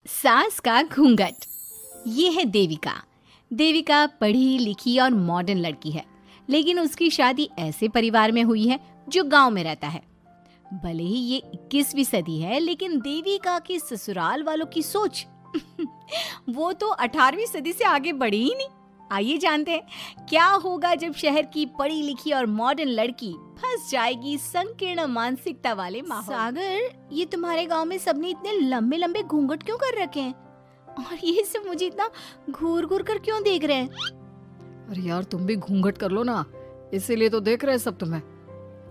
सास का घूंघट। ये है देविका। देविका पढ़ी लिखी और मॉडर्न लड़की है, लेकिन उसकी शादी ऐसे परिवार में हुई है जो गांव में रहता है। भले ही ये 21वीं सदी है, लेकिन देविका की ससुराल वालों की सोच वो तो 18वीं सदी से आगे बढ़ी ही नहीं। आइए जानते हैं क्या होगा जब शहर की पढ़ी लिखी और मॉडर्न लड़की फंस जाएगी संकीर्ण मानसिकता वाले माहौल। सागर, ये तुम्हारे गांव में सबने इतने लंबे लंबे घूंघट क्यों कर रखे हैं? और ये सब मुझे इतना घूर घूर कर क्यों देख रहे हैं? अरे यार, तुम भी घूंघट कर लो ना, इसीलिए तो देख रहे हैं सब तुम्हें।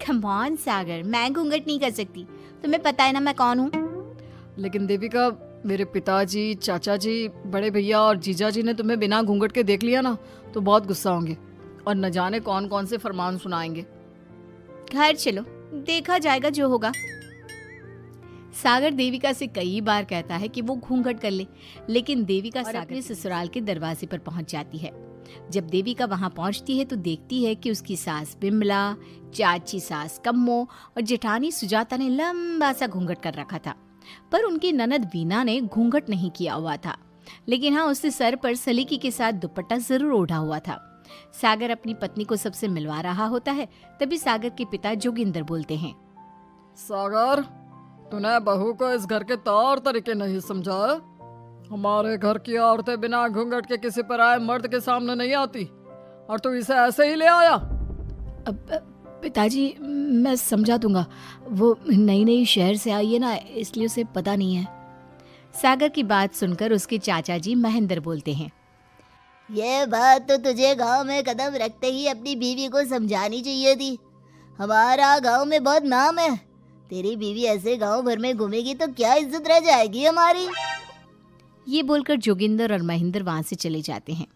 कम ऑन सागर, मैं घूंघट नहीं कर सकती। तुम्हें पता है ना मैं कौन हूँ। लेकिन देविका, मेरे पिताजी, चाचा जी, बड़े भैया और जीजा जी ने तुम्हें बिना घूंघट के देख लिया ना तो बहुत गुस्सा होंगे और न जाने कौन कौन से फरमान सुनाएंगे। घर चलो, देखा जाएगा जो होगा। सागर देविका से कई बार कहता है कि वो घूंघट कर ले, लेकिन देविका सागर के ससुराल के दरवाजे पर पहुंच जाती है। जब देविका वहां पहुंचती है तो देखती है कि उसकी सास बिमला, चाची सास कम्मो और जेठानी सुजाता ने लंबा सा घूंघट कर रखा था, पर उनकी ननद वीना ने घूंघट नहीं किया हुआ था। लेकिन हाँ, उसने सर पर सलीकी के साथ दुपट्टा जरूर ओढ़ा हुआ था। सागर अपनी पत्नी को सबसे मिलवा रहा होता है, तभी सागर के पिता जोगिंदर बोलते हैं, सागर, तूने बहू को इस घर के तौर तरीके नहीं समझा। हमारे घर की औरतें बिना घूंघट के किसी पर आए मर्द के सामने नहीं आती, और तू इसे ऐसे ही ले आया। पिताजी, मैं समझा दूंगा। वो नई नई शहर से आई है ना, इसलिए उसे पता नहीं है। सागर की बात सुनकर उसके चाचा जी महेंद्र बोलते हैं, ये बात तो तुझे गांव में कदम रखते ही अपनी बीवी को समझानी चाहिए थी। हमारा गांव में बहुत नाम है। तेरी बीवी ऐसे गांव भर में घूमेगी तो क्या इज्जत रह जाएगी हमारी। ये बोलकर जोगिंदर और महेंद्र वहां से चले जाते हैं।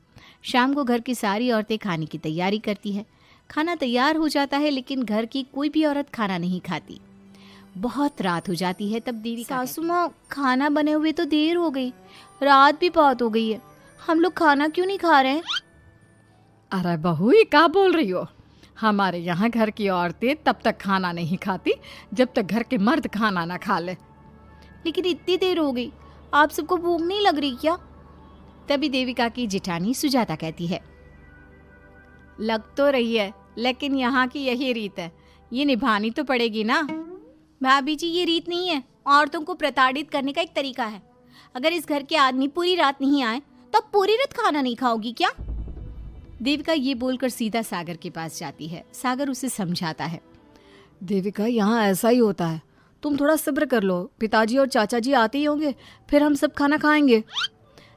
शाम को घर की सारी औरतें खाने की तैयारी करती है। खाना तैयार हो जाता है, लेकिन घर की कोई भी औरत खाना नहीं खाती। बहुत रात हो जाती है। तब देवी, सासू माँ, खाना बने हुए तो देर हो गई, रात भी बहुत हो गई है, हम लोग खाना क्यों नहीं खा रहे हैं? अरे बहू, ये क्या बोल रही हो? हमारे यहाँ घर की औरतें तब तक खाना नहीं खाती जब तक घर के मर्द खाना ना खा ले। लेकिन इतनी देर हो गई, आप सबको भूख नहीं लग रही क्या? तभी देविका की जेठानी सुजाता कहती है, लग तो रही है, लेकिन यहाँ की यही रीत है, ये निभानी तो पड़ेगी ना। भाभी जी, ये रीत नहीं है, औरतों को प्रताड़ित करने का एक तरीका है। अगर इस घर के आदमी पूरी रात नहीं आए तो आप पूरी रात खाना नहीं खाओगी क्या? देविका ये बोलकर सीधा सागर के पास जाती है। सागर उसे समझाता है, देविका, यहाँ ऐसा ही होता है, तुम थोड़ा सब्र कर लो, पिताजी और चाचा जी आते ही होंगे, फिर हम सब खाना खाएंगे।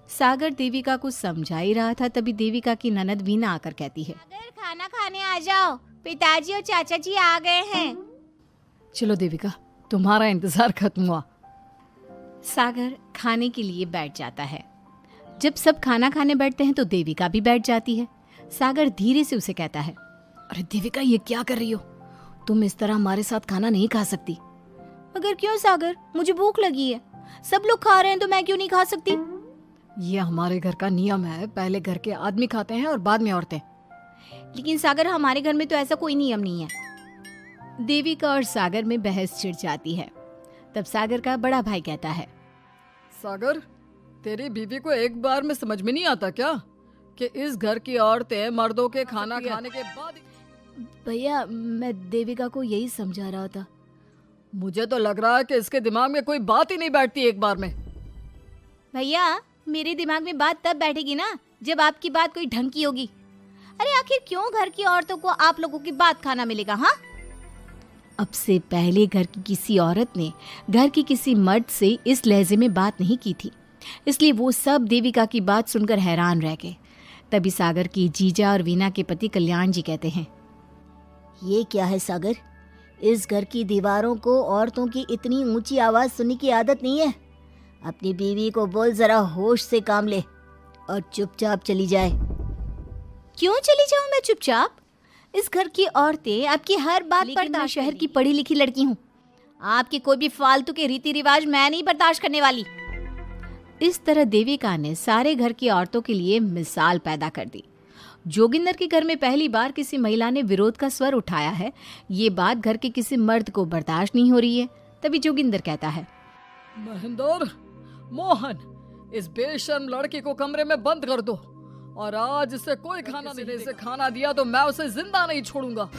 सागर देविका को समझा ही रहा था, तभी देविका की ननद वीना आकर कहती है, सागर, खाना खाने आ जाओ, पिताजी और चाचा जी आ गए हैं। चलो देविका, तुम्हारा इंतजार खत्म हुआ। सागर खाने के लिए बैठ जाता है। जब सब खाना खाने बैठते हैं तो देविका भी बैठ जाती है। सागर धीरे से उसे कहता है, अरे देविका, ये क्या कर रही हो? तुम इस तरह हमारे साथ खाना नहीं खा सकती। मगर क्यों सागर, मुझे भूख लगी है, सब लोग खा रहे हैं तो मैं क्यों नहीं खा सकती? ये हमारे घर का नियम है, पहले घर के आदमी खाते हैं और बाद में औरतें। लेकिन सागर, हमारे घर में तो ऐसा कोई नियम नहीं है। देविका और सागर में बहस छिड़ जाती है। तब सागर का बड़ा भाई कहता है, सागर, तेरी बीवी को एक बार में समझ में नहीं आता क्या कि इस घर की औरतें मर्दों के खाना खाने के बाद। भैया, मैं देविका को यही समझा रहा था। मुझे तो लग रहा है कि इसके दिमाग में कोई बात ही नहीं बैठती एक बार में। भैया, मेरे दिमाग में बात तब बैठेगी ना जब आपकी बात कोई ढंग की होगी। अरे आखिर क्यों घर की औरतों को आप लोगों की बात खाना मिलेगा? हाँ, अब से पहले घर की किसी औरत ने घर के किसी मर्द से इस लहजे में बात नहीं की थी, इसलिए वो सब देविका की बात सुनकर हैरान रह गए। तभी सागर की जीजा और वीना के पति कल्याण जी कहते हैं, ये क्या है सागर, इस घर की दीवारों को औरतों की इतनी ऊंची आवाज सुनने की आदत नहीं है। अपनी बीवी को बोल जरा होश से काम ले और चुपचाप चली जाए। क्यों चली जाऊं मैं चुपचाप? इस घर की औरतें आपकी हर बात पर, मैं शहर की पढ़ी लिखी लड़की हूँ, आपके कोई भी फालतू के रीति रिवाज मैं नहीं बर्दाश्त करने वाली। इस तरह देविका ने सारे घर की औरतों के लिए मिसाल पैदा कर दी। जोगिंदर के घर में पहली बार किसी महिला ने विरोध का स्वर उठाया है। ये बात घर के किसी मर्द को बर्दाश्त नहीं हो रही है। तभी जोगिंदर कहता है, महेंद्र, मोहन, इस बेशर्म लड़की को कमरे में बंद कर दो, और आज इसे कोई खाना नहीं देगा। इसे खाना दिया तो मैं उसे जिंदा नहीं छोड़ूंगा।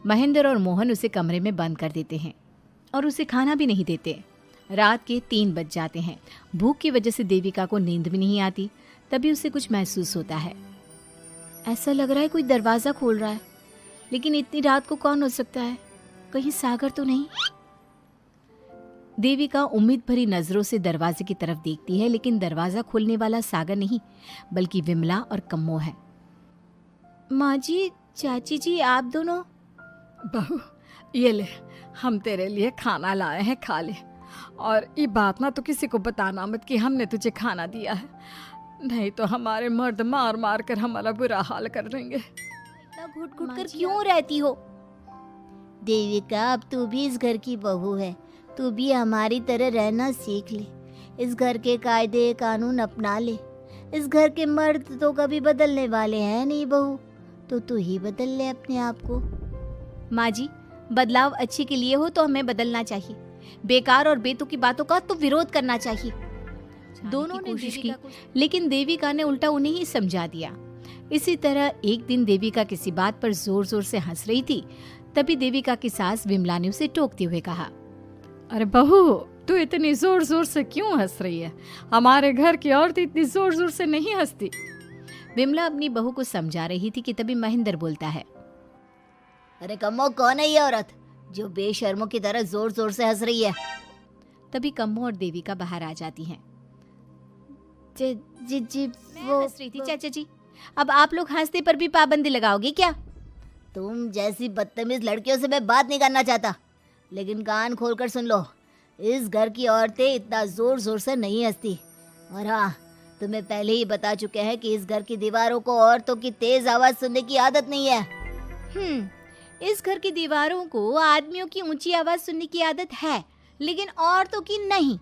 महेंद्र और मोहन उसे कमरे में बंद कर देते हैं और उसे खाना भी नहीं देते। रात के 3 बज जाते हैं। भूख की वजह से देविका को नींद भी नहीं आती। तभी उसे कुछ महसूस होता है। ऐसा लग रहा है कोई दरवाजा खोल रहा है, लेकिन इतनी रात को कौन हो सकता है? कहीं सागर तो नहीं? देविका उम्मीद भरी नजरों से दरवाजे की तरफ देखती है, लेकिन दरवाजा खोलने वाला सागर नहीं, बल्कि विमला और कम्मो है। माँ जी, चाची जी, आप दोनों? बहू, ये ले, हम तेरे लिए खाना लाए हैं, खा ले। और ये बात ना तो किसी को बताना मत कि हमने तुझे खाना दिया है, नहीं तो हमारे मर्द मार मार कर हमारा बुरा हाल कर देंगे। घुट घुट कर क्यों रहती हो? देविका, अब तू भी इस घर की बहू है, तू भी हमारी तरह रहना सीख ले। इस घर के कायदे कानून अपना ले। इस घर के मर्द तो कभी बदलने वाले हैं नहीं बहू, तो तू ही बदल ले अपने आप को। माँ जी, बदलाव अच्छे के लिए हो तो हमें बदलना चाहिए। बेकार और बेतुकी बातों का तो विरोध करना चाहिए। दोनों ने कोशिश की, लेकिन देविका ने उल्टा उन्हें ही समझा दिया। इसी तरह एक दिन देविका किसी बात पर जोर जोर से हंस रही थी। तभी देविका की सास विमला ने उसे टोकते हुए कहा, अरे बहू, तू इतनी जोर जोर से क्यों हंस रही है? हमारे घर की औरत इतनी जोर जोर से नहीं हंसती। विमला अपनी बहू को समझा रही थी कि तभी महेंद्र बोलता है, अरे कम्मो, कौन है ये औरत जो बेशर्मों की तरह जोर जोर से हंस रही है? तभी कम्मो और देविका बाहर आ जाती हैं। जी जी जी, वो हंस रही थी चाचा जी। अब आप लोग हंसने पर भी पाबंदी लगाओगे क्या? तुम जैसी बदतमीज लड़कियों से मैं बात नहीं करना चाहता, लेकिन कान खोलकर सुन लो, इस घर की औरतें इतना जोर जोर से नहीं हंसती। और हाँ, तुम्हें पहले ही बता चुके हैं कि इस घर की दीवारों को औरतों की तेज आवाज सुनने की आदत नहीं है। इस घर की दीवारों को आदमियों की ऊंची आवाज सुनने की आदत है, लेकिन औरतों की नहीं।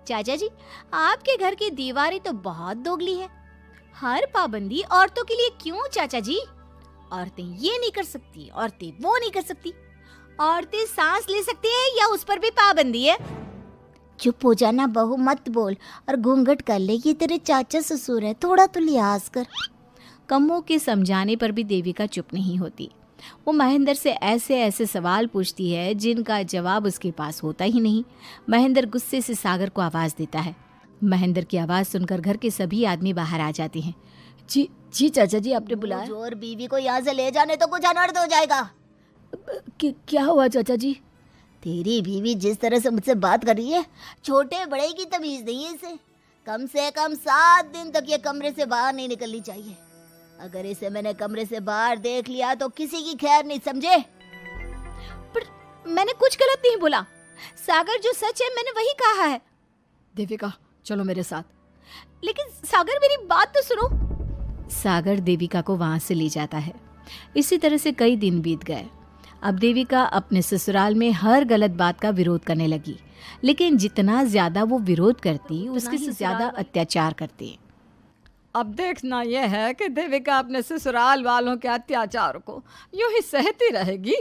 चाचा जी, आपके घर की दीवारें तो बहुत दोगली है। हर पाबंदी औरतों के लिए क्यों चाचा जी? औरतें ये नहीं कर सकती, औरतें वो नहीं कर सकती। औरतें सांस ले सकती है या उस पर भी पाबंदी है? चुप हो जाना बहू, मत बोल और घूंघट कर ले। ये तेरे चाचा ससुर है, थोड़ा तो लिहाज कर। कम्मो के समझाने पर भी देविका चुप नहीं होती। वो महेंद्र से ऐसे ऐसे सवाल पूछती है जिनका जवाब उसके पास होता ही नहीं। महेंद्र गुस्से से सागर को आवाज देता है। महेंद्र की आवाज सुनकर घर के सभी आदमी बाहर आ जाते हैं। जी जी चाचा जी, आपने बुलाया? और बीवी को यहाँ से ले जाने तो कुछ अनर्थ हो जाएगा। क्या हुआ चाचा जी? तेरी बीवी जिस तरह से मुझसे बात कर रही है, छोटे बड़े की तमीज नहीं है इसे। कम से कम 7 दिन तक ये कमरे से बाहर नहीं निकलनी चाहिए। अगर इसे मैंने कमरे से बाहर देख लिया तो किसी की खैर नहीं, समझे? पर मैंने कुछ गलत नहीं बोला। सागर, जो सच है मैंने वही कहा है। देविका, चलो मेरे साथ। लेकिन सागर, मेरी बात तो सुनो। सागर देविका को वहां से ले जाता है। इसी तरह से कई दिन बीत गए। अब देविका अपने ससुराल में हर गलत बात का विरोध करने लगी, लेकिन जितना ज्यादा वो विरोध करती, उसके से ज्यादा अत्याचार करती। अब देखना यह है कि देविका अपने ससुराल वालों के अत्याचार को यूं ही सहती रहेगी।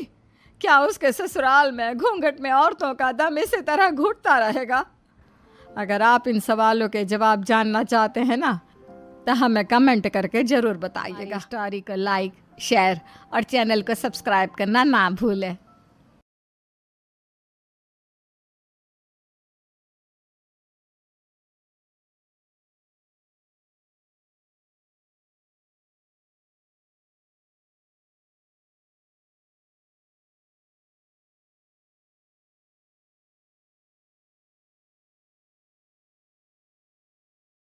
क्या उसके ससुराल में घूंघट में औरतों का दम इसी तरह घुटता रहेगा? अगर आप इन सवालों के जवाब जानना चाहते हैं ना, तो हमें कमेंट करके जरूर बताइएगा। स्टोरी को लाइक, शेयर और चैनल को सब्सक्राइब करना ना भूलें।